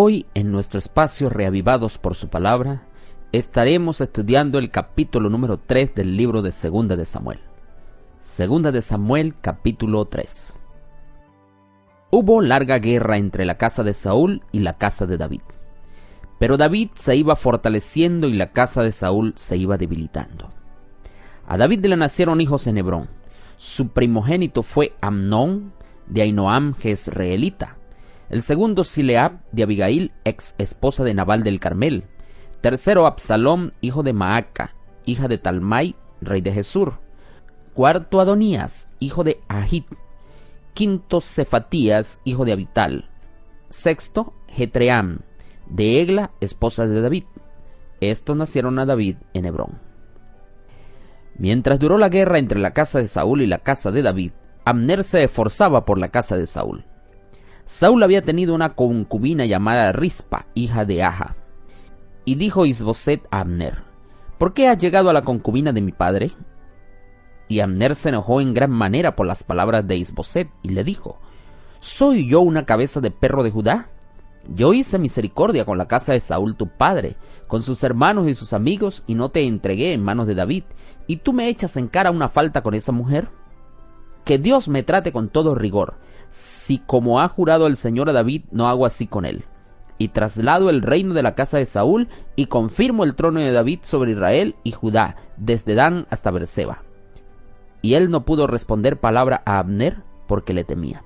Hoy, en nuestro espacio Reavivados por su palabra, estaremos estudiando el capítulo número 3 del libro de Segunda de Samuel. Segunda de Samuel, capítulo 3. Hubo larga guerra entre la casa de Saúl y la casa de David. Pero David se iba fortaleciendo y la casa de Saúl se iba debilitando. A David le nacieron hijos en Hebrón. Su primogénito fue Amnón, de Ahinoam jezreelita. El segundo Sileab, de Abigail, ex esposa de Nabal del Carmel. Tercero Absalom, hijo de Maaca, hija de Talmai, rey de Gesur. Cuarto Adonías, hijo de Ahit. Quinto Cefatías, hijo de Abital. Sexto Jetream, de Egla, esposa de David. Estos nacieron a David en Hebrón. Mientras duró la guerra entre la casa de Saúl y la casa de David, Abner se esforzaba por la casa de Saúl. Saúl había tenido una concubina llamada Rispa, hija de Aja. Y dijo Isboset a Abner: ¿por qué has llegado a la concubina de mi padre? Y Abner se enojó en gran manera por las palabras de Isboset y le dijo: ¿soy yo una cabeza de perro de Judá? Yo hice misericordia con la casa de Saúl tu padre, con sus hermanos y sus amigos, y no te entregué en manos de David, y tú me echas en cara una falta con esa mujer. Que Dios me trate con todo rigor, si como ha jurado el Señor a David, no hago así con él. Y traslado el reino de la casa de Saúl, y confirmo el trono de David sobre Israel y Judá, desde Dan hasta Beerseba. Y él no pudo responder palabra a Abner, porque le temía.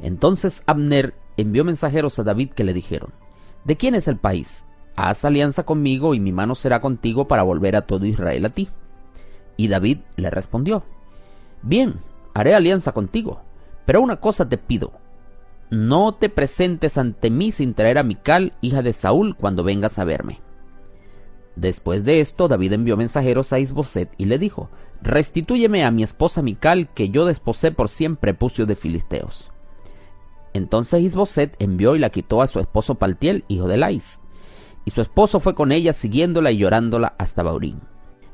Entonces Abner envió mensajeros a David que le dijeron: ¿de quién es el país? Haz alianza conmigo y mi mano será contigo para volver a todo Israel a ti. Y David le respondió: bien, haré alianza contigo, pero una cosa te pido: no te presentes ante mí sin traer a Mical, hija de Saúl, cuando vengas a verme. Después de esto, David envió mensajeros a Isboset y le dijo: restitúyeme a mi esposa Mical, que yo desposé por 100 prepucios de filisteos. Entonces Isboset envió y la quitó a su esposo Paltiel, hijo de Lais. Y su esposo fue con ella siguiéndola y llorándola hasta Baurín.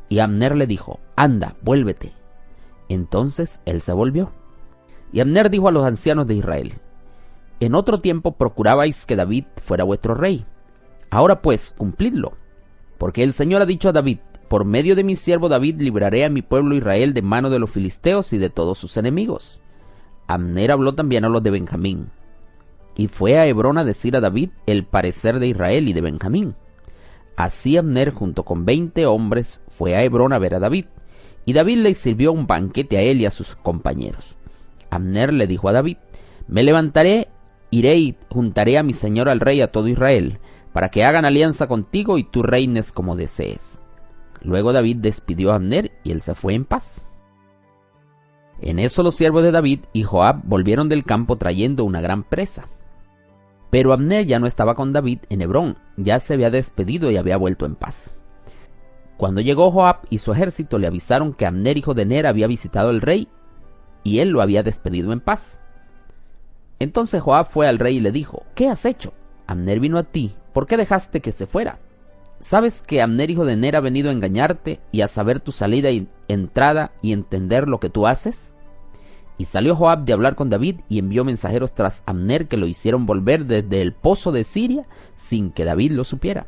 Y Abner le dijo: anda, vuélvete. Entonces él se volvió. Y Abner dijo a los ancianos de Israel: en otro tiempo procurabais que David fuera vuestro rey. Ahora pues, cumplidlo. Porque el Señor ha dicho a David: por medio de mi siervo David libraré a mi pueblo Israel de mano de los filisteos y de todos sus enemigos. Abner habló también a los de Benjamín. Y fue a Hebrón a decir a David el parecer de Israel y de Benjamín. Así Abner, junto con 20 hombres, fue a Hebrón a ver a David. Y David le sirvió un banquete a él y a sus compañeros. Abner le dijo a David: me levantaré, iré y juntaré a mi señor al rey a todo Israel, para que hagan alianza contigo y tú reines como desees. Luego David despidió a Abner y él se fue en paz. En eso los siervos de David y Joab volvieron del campo trayendo una gran presa. Pero Abner ya no estaba con David en Hebrón, ya se había despedido y había vuelto en paz. Cuando llegó Joab y su ejército, le avisaron que Abner, hijo de Ner, había visitado al rey y él lo había despedido en paz. Entonces Joab fue al rey y le dijo: ¿qué has hecho? Abner vino a ti, ¿por qué dejaste que se fuera? ¿Sabes que Abner, hijo de Ner, ha venido a engañarte y a saber tu salida y entrada y entender lo que tú haces? Y salió Joab de hablar con David y envió mensajeros tras Abner, que lo hicieron volver desde el pozo de Siria sin que David lo supiera.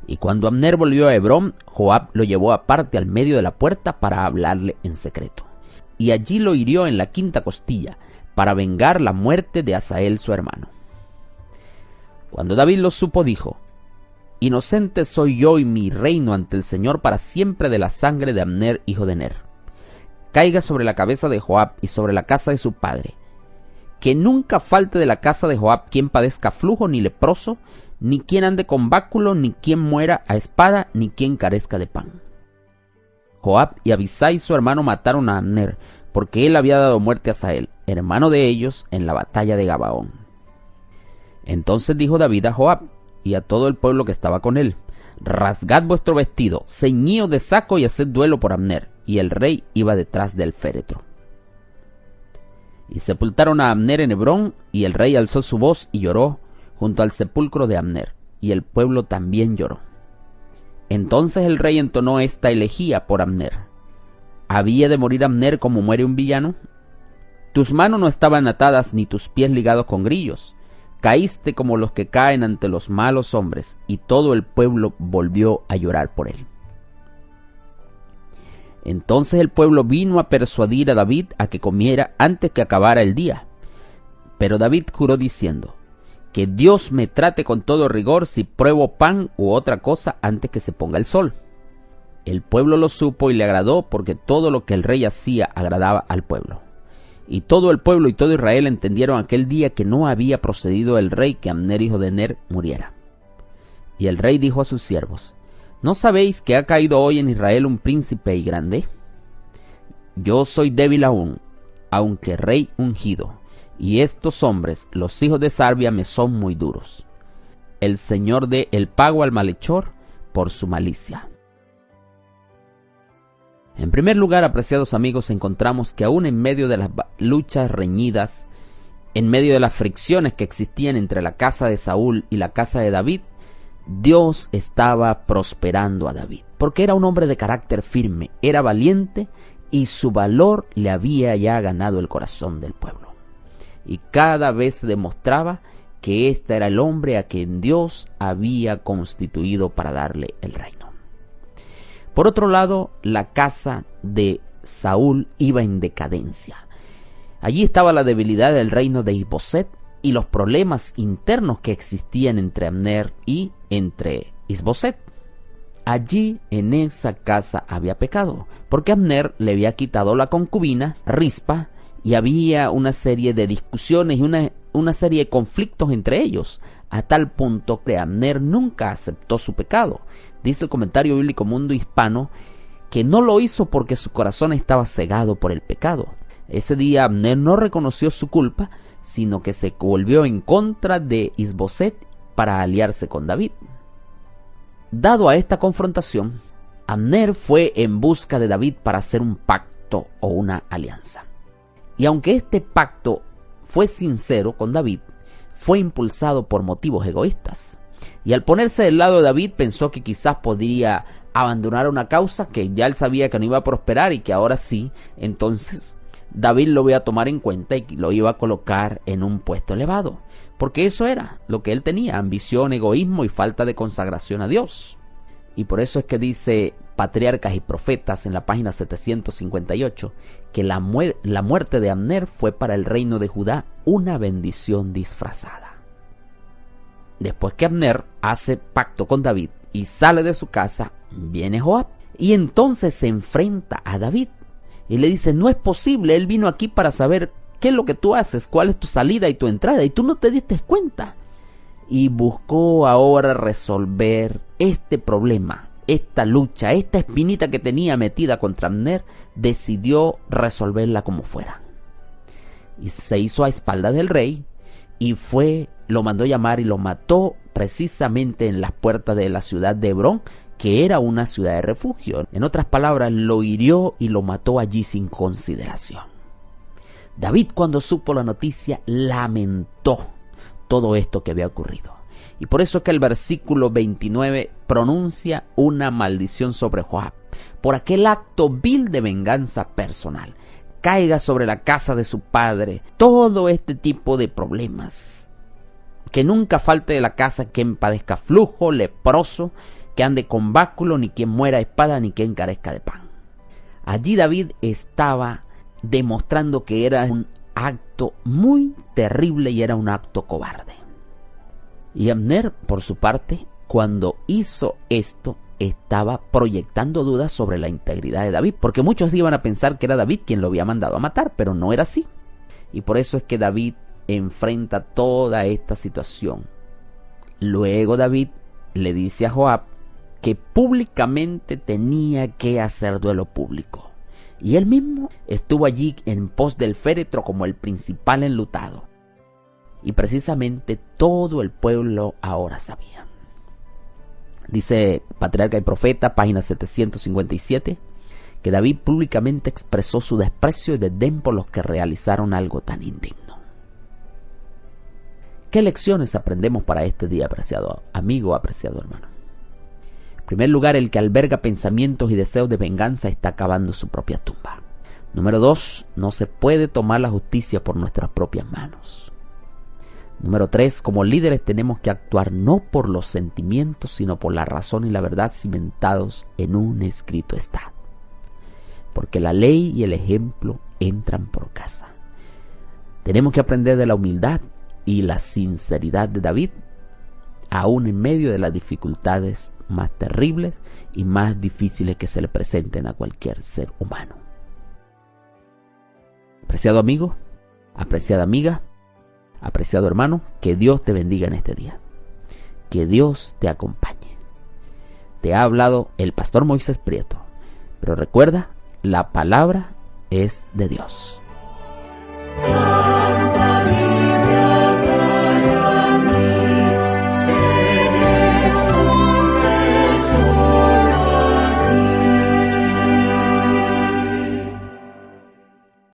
Y cuando Abner volvió a Hebrón, Joab lo llevó aparte al medio de la puerta para hablarle en secreto. Y allí lo hirió en la 5ª costilla, para vengar la muerte de Asael su hermano. Cuando David lo supo, dijo: inocente soy yo y mi reino ante el Señor para siempre de la sangre de Abner, hijo de Ner. Caiga sobre la cabeza de Joab y sobre la casa de su padre. Que nunca falte de la casa de Joab quien padezca flujo ni leproso, ni quien ande con báculo, ni quien muera a espada, ni quien carezca de pan. Joab y Abisai su hermano mataron a Abner, porque él había dado muerte a Asael, hermano de ellos, en la batalla de Gabaón. Entonces dijo David a Joab y a todo el pueblo que estaba con él: rasgad vuestro vestido, ceñíos de saco y haced duelo por Abner. Y el rey iba detrás del féretro. Y sepultaron a Abner en Hebrón, y el rey alzó su voz y lloró junto al sepulcro de Abner, y el pueblo también lloró. Entonces el rey entonó esta elegía por Abner: ¿había de morir Abner como muere un villano? Tus manos no estaban atadas ni tus pies ligados con grillos. caíste como los que caen ante los malos hombres. Y todo el pueblo volvió a llorar por él. Entonces el pueblo vino a persuadir a David a que comiera antes que acabara el día. Pero David juró diciendo: que Dios me trate con todo rigor si pruebo pan u otra cosa antes que se ponga el sol. El pueblo lo supo y le agradó, porque todo lo que el rey hacía agradaba al pueblo. Y todo el pueblo y todo Israel entendieron aquel día que no había procedido el rey que Abner hijo de Ner muriera. Y el rey dijo a sus siervos: ¿no sabéis que ha caído hoy en Israel un príncipe y grande? Yo soy débil aún, aunque rey ungido, y estos hombres, los hijos de Sarbia, me son muy duros. El Señor dé el pago al malhechor por su malicia. En primer lugar, apreciados amigos, encontramos que aún en medio de las luchas reñidas, en medio de las fricciones que existían entre la casa de Saúl y la casa de David, Dios estaba prosperando a David, porque era un hombre de carácter firme, era valiente y su valor le había ya ganado el corazón del pueblo. Y cada vez se demostraba que este era el hombre a quien Dios había constituido para darle el reino. Por otro lado, la casa de Saúl iba en decadencia. Allí estaba la debilidad del reino de Isboset y los problemas internos que existían entre Abner y entre Isboset. Allí en esa casa había pecado, porque Abner le había quitado la concubina Rispa, y había una serie de discusiones y una serie de conflictos entre ellos, a tal punto que Abner nunca aceptó su pecado. Dice el comentario bíblico Mundo Hispano que no lo hizo porque su corazón estaba cegado por el pecado. Ese día Abner no reconoció su culpa, sino que se volvió en contra de Isboset para aliarse con David. Dado a esta confrontación, Abner fue en busca de David para hacer un pacto o una alianza. Y aunque este pacto fue sincero con David, fue impulsado por motivos egoístas. Y al ponerse del lado de David, pensó que quizás podría abandonar una causa que ya él sabía que no iba a prosperar y que ahora sí, entonces David lo iba a tomar en cuenta y lo iba a colocar en un puesto elevado. Porque eso era lo que él tenía: ambición, egoísmo y falta de consagración a Dios. Y por eso es que dice Patriarcas y Profetas en la página 758 que la muerte de Abner fue para el reino de Judá una bendición disfrazada. Después que Abner hace pacto con David y sale de su casa, viene Joab y entonces se enfrenta a David y le dice: no es posible, él vino aquí para saber qué es lo que tú haces, cuál es tu salida y tu entrada, y tú no te diste cuenta. Y buscó ahora resolver este problema, esta lucha, esta espinita que tenía metida contra Abner, decidió resolverla como fuera. Y se hizo a espaldas del rey y lo mandó llamar y lo mató precisamente en las puertas de la ciudad de Hebrón, que era una ciudad de refugio. En otras palabras, lo hirió y lo mató allí sin consideración. David, cuando supo la noticia, lamentó todo esto que había ocurrido. Y por eso es que el versículo 29 pronuncia una maldición sobre Joab por aquel acto vil de venganza personal. Caiga sobre la casa de su padre todo este tipo de problemas. Que nunca falte de la casa quien padezca flujo, leproso, que ande con báculo, ni quien muera a espada, ni quien carezca de pan. Allí David estaba demostrando que era un acto muy terrible y era un acto cobarde. Y Abner, por su parte, cuando hizo esto, estaba proyectando dudas sobre la integridad de David, porque muchos iban a pensar que era David quien lo había mandado a matar, pero no era así. Y por eso es que David enfrenta toda esta situación. Luego David le dice a Joab que públicamente tenía que hacer duelo público. Y él mismo estuvo allí en pos del féretro como el principal enlutado. Y precisamente todo el pueblo ahora sabía. Dice Patriarca y Profeta, página 757, que David públicamente expresó su desprecio y desdén por los que realizaron algo tan indigno. ¿Qué lecciones aprendemos para este día, apreciado amigo, apreciado hermano? En primer lugar, el que alberga pensamientos y deseos de venganza está cavando su propia tumba. Número 2, no se puede tomar la justicia por nuestras propias manos. Número 3, como líderes tenemos que actuar no por los sentimientos, sino por la razón y la verdad cimentados en un escrito está. Porque la ley y el ejemplo entran por casa. Tenemos que aprender de la humildad y la sinceridad de David, aún en medio de las dificultades más terribles y más difíciles que se le presenten a cualquier ser humano. Apreciado amigo, apreciada amiga, apreciado hermano, que Dios te bendiga en este día. Que Dios te acompañe. Te ha hablado el pastor Moisés Prieto, pero recuerda, la palabra es de Dios.